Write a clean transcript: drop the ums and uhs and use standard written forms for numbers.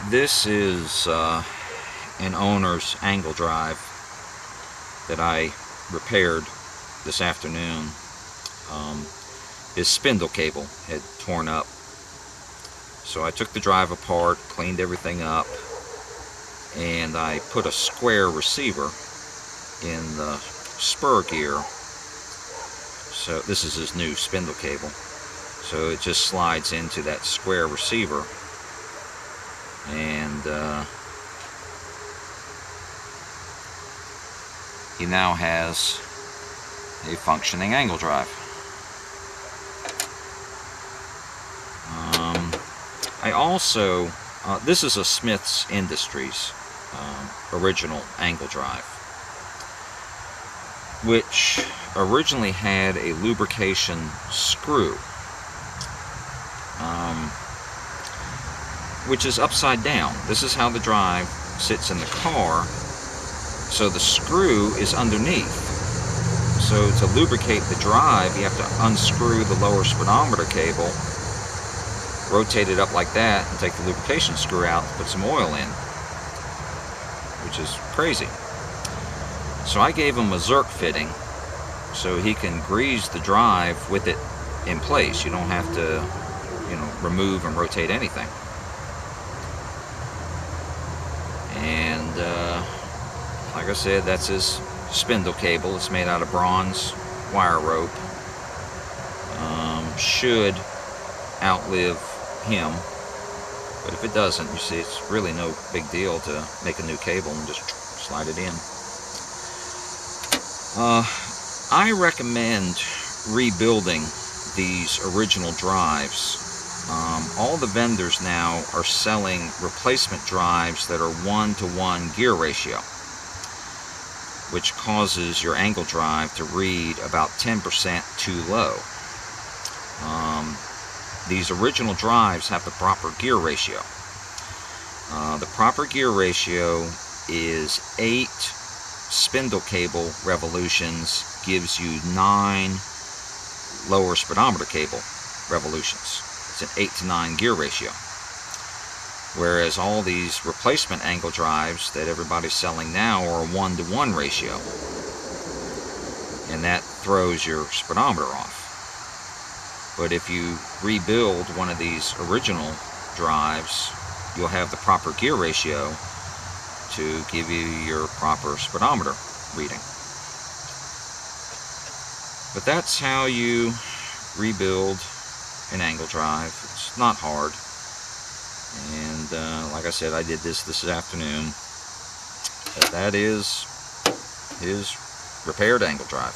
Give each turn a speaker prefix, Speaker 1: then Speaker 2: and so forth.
Speaker 1: This is an owner's angle drive that I repaired this afternoon. His spindle cable had torn up, so I took the drive apart, cleaned everything up, and I put a square receiver in the spur gear. So this is his new spindle cable, so it just slides into that square receiver, and he now has a functioning angle drive. I also, this is a Smith's Industries original angle drive, which originally had a lubrication screw, which is upside down. This is how the drive sits in the car, so the screw is underneath. So to lubricate the drive, you have to unscrew the lower speedometer cable, rotate it up like that, and take the lubrication screw out to put some oil in, which is crazy. So I gave him a Zerk fitting so he can grease the drive with it in place. You don't have to, remove and rotate anything. And like I said, that's his spindle cable. It's made out of bronze wire rope. Should outlive him, but if it doesn't, you see, it's really no big deal to make a new cable and just slide it in. I recommend rebuilding these original drives. All the vendors now are selling replacement drives that are 1-to-1 gear ratio, which causes your angle drive to read about 10% too low. These original drives have the proper gear ratio. The proper gear ratio is 8 spindle cable revolutions gives you 9 lower speedometer cable revolutions. It's an 8 to 9 gear ratio. Whereas all these replacement angle drives that everybody's selling now are a 1-to-1 ratio. And that throws your speedometer off. But if you rebuild one of these original drives, you'll have the proper gear ratio to give you your proper speedometer reading. But that's how you rebuild an angle drive. It's not hard. And like I said, I did this afternoon. But that is his repaired angle drive.